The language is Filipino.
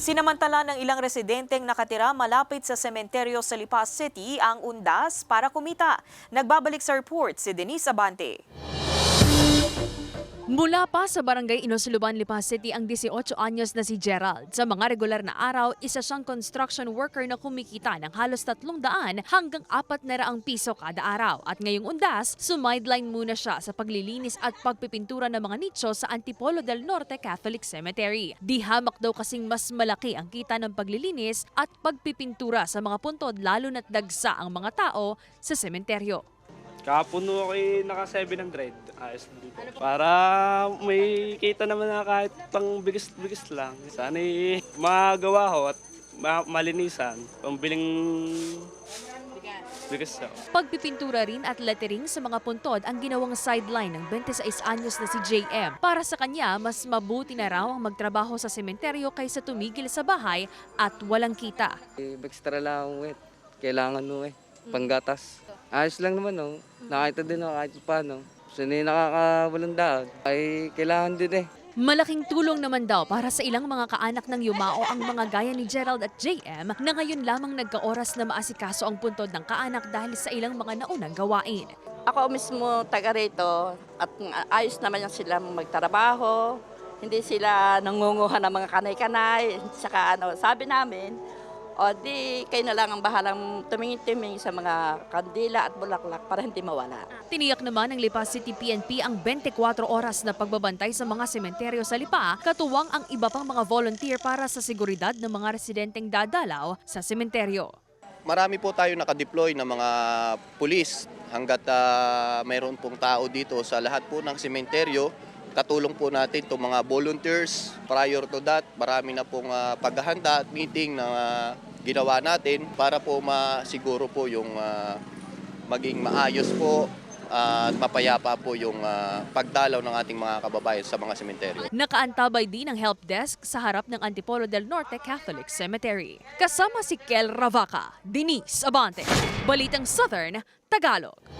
Sinamantala ng ilang residenteng nakatira malapit sa sementeryo sa Lipa City ang undas para kumita. Nagbabalik sa report si Denise Abante. Mula pa sa barangay Inosuluban, Lipa City ang 18 anyos na si Gerald. Sa mga regular na araw, isa siyang construction worker na kumikita ng halos 300 hanggang 400 piso kada araw. At ngayong undas, sumideline muna siya sa paglilinis at pagpipintura ng mga nicho sa Antipolo del Norte Catholic Cemetery. Di hamak daw kasing mas malaki ang kita ng paglilinis at pagpipintura sa mga puntod lalo na't dagsa ang mga tao sa sementeryo. Kahapon ako naka 700, ayos na dito. Para may kita naman na kahit pang bigas-bigas lang. Sana magawa ho at malinisan, pambiling bigas ho. Pagpipintura rin at lettering sa mga puntod ang ginawang sideline ng 26 anyos na si JM. Para sa kanya, mas mabuti na raw ang magtrabaho sa sementeryo kaysa tumigil sa bahay at walang kita. Extra lang ako kailangan mo panggatas. Ayos lang naman nakita din ako kahit paano. Sanay nakakawalang daan ay kailangan din Malaking tulong naman daw para sa ilang mga kaanak ng yumao ang mga gaya ni Gerald at JM na ngayon lamang nagkaoras na maasikaso ang puntod ng kaanak dahil sa ilang mga naunang gawain. Ako mismo taga rito at ayos naman yung sila magtrabaho. Hindi sila nangunguha ng mga kanay-kanay. Saka sabi namin, o di kayo na lang ang bahalang tumingin-tumingin sa mga kandila at bulaklak para hindi mawala. Tiniyak naman ng Lipa City PNP ang 24 oras na pagbabantay sa mga sementeryo sa Lipa, katuwang ang iba pang mga volunteer para sa seguridad ng mga residenteng dadalaw sa sementeryo. Marami po tayo nakadeploy ng mga pulis hanggat mayroon pong tao dito sa lahat po ng sementeryo. Katulong po natin itong mga volunteers. Prior to that, marami na pong paghahanda at meeting na ginawa natin para po masiguro po yung maging maayos po at mapayapa po yung pagdalaw ng ating mga kababayan sa mga sementeryo. Nakaantabay din ang help desk sa harap ng Antipolo del Norte Catholic Cemetery. Kasama si Kel Ravaca, Denise Abante, Balitang Southern, Tagalog.